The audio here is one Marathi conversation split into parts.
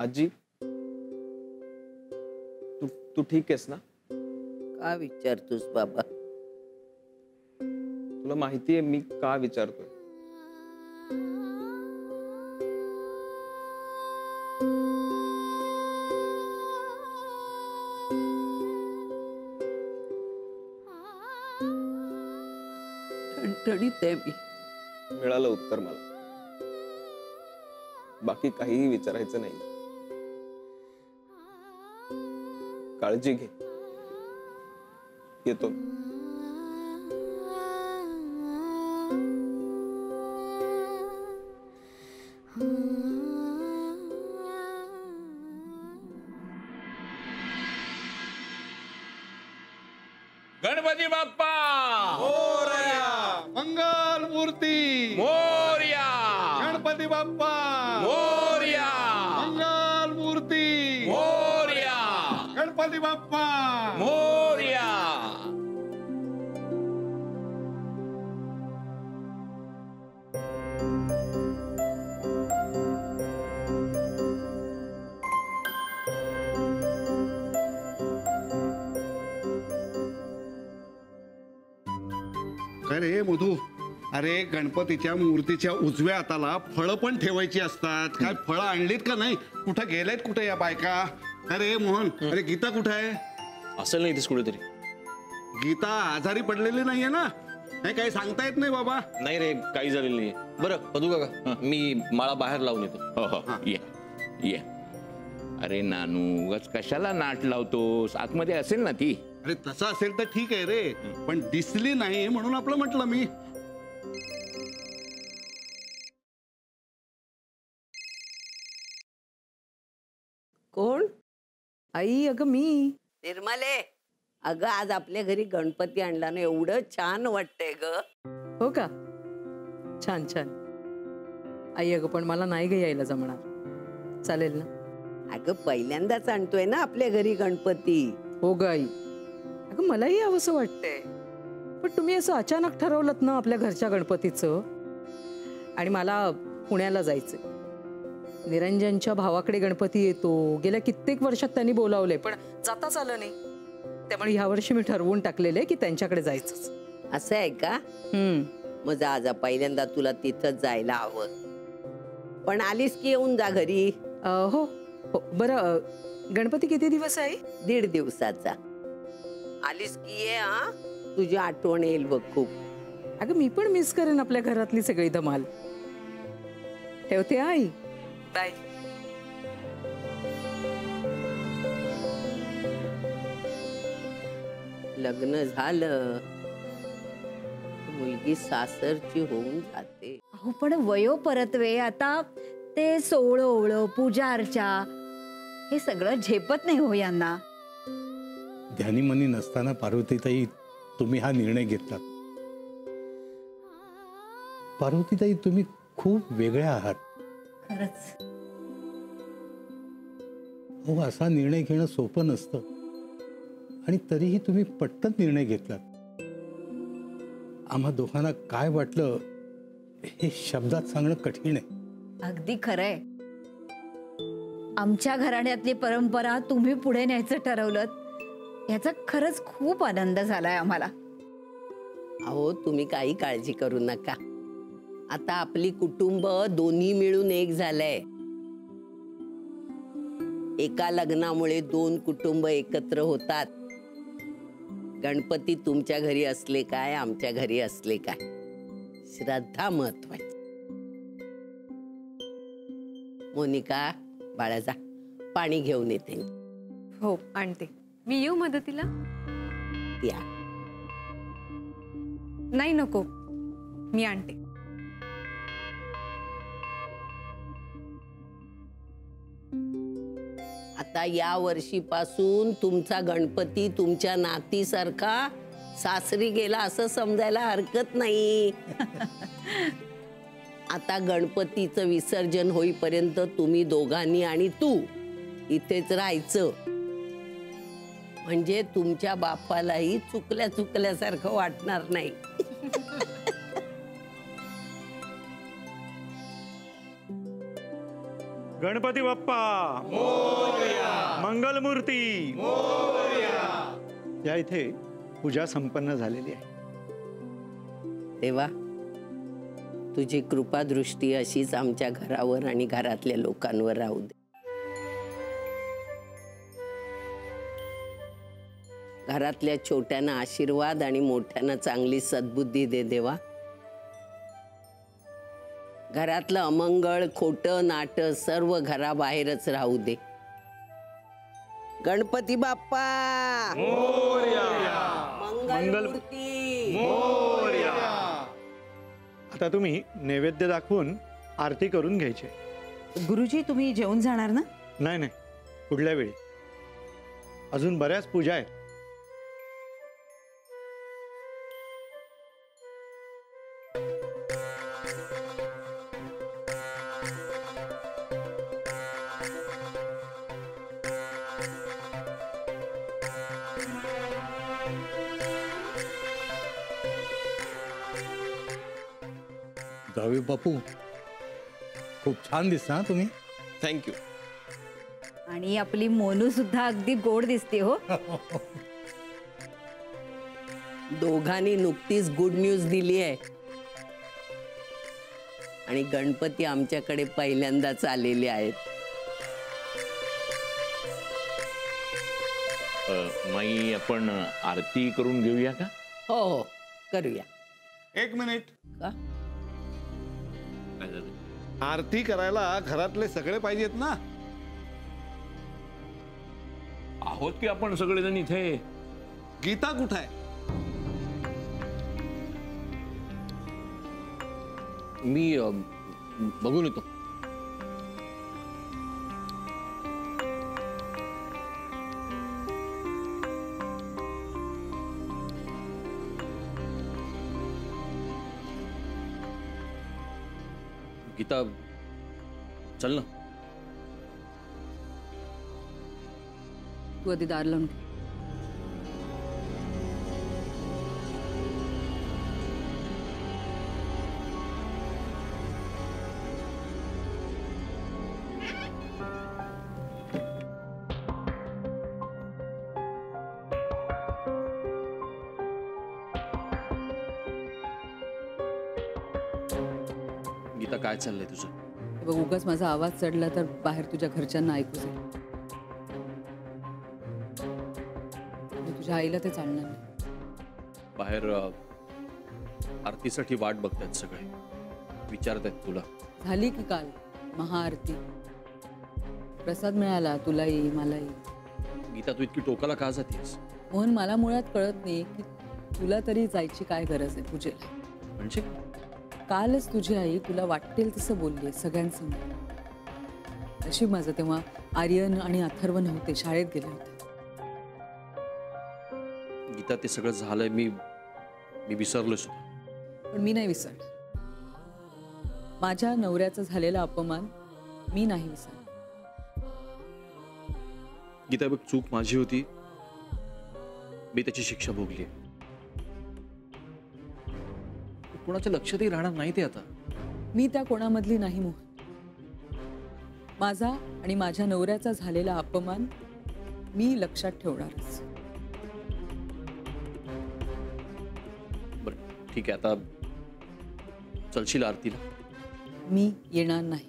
आजी, तू तू ठीक आहेस ना? का विचारतोस बाबा? तुला माहितीये मी का विचारतोय? ठणठणीत आहे मी. मिळालं उत्तर मला. बाकी काहीही विचारायचं नाही. काळजी घे. येतो. गणपती बाप्पा मोरया, मंगल मूर्ती मोरया, गणपती बाप्पा मोरया, मंगल मूर्ती मोरया, गणपती बाप्पा मोरया. काय रे मधू? अरे गणपतीच्या मूर्तीच्या उजव्या हाताला फळं पण ठेवायची असतात. काय फळं आणलीत का नाही? कुठं गेलेत कुठे या बायका? अरे मोहन, अरे गीता कुठं आहे? असेल नाही इथेच कुठेतरी. गीता आजारी पडलेली नाहीये ना? नाही काही सांगता येत नाही बाबा. नाही रे, काही झालेलं नाही. बरं पदू काका, मी माळा बाहेर लावून येतो. हो हो, ये ये. अरे नानू, उगाच कशाला नाट लावतोस? आतमध्ये असेल ना ती. अरे तसं असेल तर ठीक आहे रे, पण दिसली नाही म्हणून आपलं म्हटलं मी. कोण? आई, अगं मी. निर्मले, अगं आज आपल्या घरी गणपती आणला ना, एवढं छान वाटतंय ग. हो का? छान छान. आई, अगं पण मला नाही ग यायला जमणार. चालेल ना? अगं पहिल्यांदाच आणतोय ना आपल्या घरी गणपती. हो ग आई. अगं मलाही यावंसं वाटतंय, पण तुम्ही असं अचानक ठरवलं ना आपल्या घरच्या गणपतीचं. आणि मला पुण्याला जायचंय. निरंजनच्या भावाकडे गणपती येतो. गेल्या कित्येक वर्षात त्यांनी बोलावलंय, पण जाताच आलं नाही. त्यामुळे ह्या वर्षी मी ठरवून टाकलेलं आहे की त्यांच्याकडे जायचंच. असं आहे का? मग जा पहिल्यांदा तुला तिथंच जायला हवं. पण आलीस की येऊन जा घरी. हो हो. बरं, गणपती किती दिवस आहे? 1.5 दिवसाचा. आलीस की ये हा, तुझी आठवण येईल बघ खूप. अगं मी पण मिस करेन आपल्या घरातली सगळी धमाल. ठेवते आई. बाय. लग्न झालं मुलगी सासरची होऊन जाते. अहो पण वयो परतवे आता ते सोहळं ओळं पूजा अर्चा हे सगळं झेपत नाही हो यांना. ध्यानीमनी नसताना पार्वतीताई तुम्ही हा निर्णय घेतला. पार्वतीताई तुम्ही खूप वेगळ्या आहात. खरंच. हो, असा निर्णय घेणं सोपं नसतं. आणि तरीही तुम्ही पटकन निर्णय घेतलात. आम्हा दोघांना काय वाटलं हे शब्दात सांगणं कठीण आहे. अगदी खरंय. आमच्या घराण्यातली परंपरा तुम्ही पुढे न्यायचं ठरवलं याचा खरंच खूप आनंद झालाय आम्हाला. अहो तुम्ही काही काळजी करू नका. आता आपली कुटुंब दोन्ही मिळून एक झालंय. एका लग्नामुळे 2 कुटुंब एकत्र होतात. गणपती तुमच्या घरी असले काय आमच्या घरी असले काय, श्रद्धा महत्वाची. मोनिका, बाळा जा पाणी घेऊन येते. हो आणते. मी येऊ मदतीला? या. नाही नको, मी आणते. आता या वर्षीपासून तुमचा गणपती तुमच्या नातीसारखा सासरी गेला असं समजायला हरकत नाही. आता गणपतीचं विसर्जन होईपर्यंत तुम्ही दोघांनी आणि तू इथेच राहायचं. म्हणजे तुमच्या बापालाही चुकल्यासारखं वाटणार नाही. गणपती बाप्पा मंगलमूर्ती या इथे पूजा संपन्न झालेली आहे. देवा, तुझी कृपा दृष्टी अशीच आमच्या घरावर आणि घरातल्या लोकांवर राहू दे. घरातल्या छोट्यांना आशीर्वाद आणि मोठ्यांना चांगली सद्बुद्धी दे देवा. घरातलं अमंगळ, खोटं नाटं सर्व घराबाहेरच राहू दे. गणपती बाप्पा मंगलमूर्ती. आता तुम्ही नैवेद्य दाखवून आरती करून घ्यायची. गुरुजी, तुम्ही जेवून जाणार ना? नाही नाही, पुढल्या वेळी. अजून बऱ्याच पूजा आहेत. जावे बापू, खूप छान दिसता हा तुम्ही. थँक्यू. आणि आपली मोनू सुद्धा अगदी गोड दिसते हो. दोघांनी नुकतीच गुड न्यूज दिली आहे आणि गणपती आमच्याकडे पहिल्यांदाच आलेले आहेत. माई, आपण आरती करून घेऊया का? हो हो, करूया. 1 मिनिट. का? काय झालं? आरती करायला घरातले सगळे पाहिजेत ना. आहोत की आपण सगळेजण इथे. गीता कुठं आहे? मी बघून येतो. गीता, चल ना. तू आधी दार लावून ठेव. गीता, काय चाललंय तुझं? हे बघ, उगाच माझा आवाज चढला तर बाहेर तुझ्या घरच्यांना ऐकू जाईल. आणि तुझ्या आईला ते चालणार नाही. बाहेर आरतीसाठी वाट बघतायत सगळे, विचारतायत तुला. झाली की काल महाआरती. प्रसाद मिळाला तुलाही मलाही. गीता, तू इतकी टोकाला का जातेस? मोहन, मला मुळात कळत नाही की तुला तरी जायची काय गरज आहे पूजेला. म्हणजे कालच तुझी आई तुला वाटेल तसं बोलली सगळ्यांसमोर. नशीब माझं तेव्हा आर्यन आणि अथर्व नव्हते, शाळेत गेले होते. गीता, ते सगळं झालंय. मी विसरलो सुद्धा. पण मी नाही विसरले. माझ्या नवऱ्याचा झालेला अपमान मी नाही विसरले. गीता बघ, चूक माझी होती. मी त्याची शिक्षा भोगली. कोणाच्या लक्षातही राहणार नाही ते आता. मी त्या कोणामधली नाही मोहन. माझा आणि माझ्या नवऱ्याचा झालेला अपमान मी लक्षात ठेवणारच. बरं ठीक आहे, आता चलशील आरतीला? मी येणार नाही.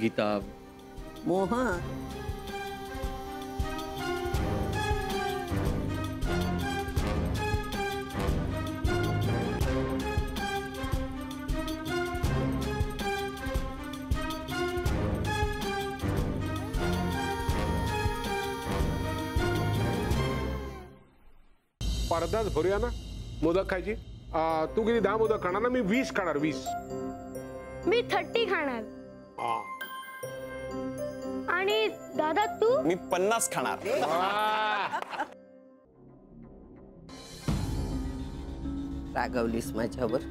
गीता. मोहन, अर्धाच भरूया ना मोदक खायची. तू किती 10 मोदक खाणार ना? मी 20 खाणार. 20. मी 30 खाणार. आणि दादा तू? मी 50 खाणार. रागवलीस माझ्यावर?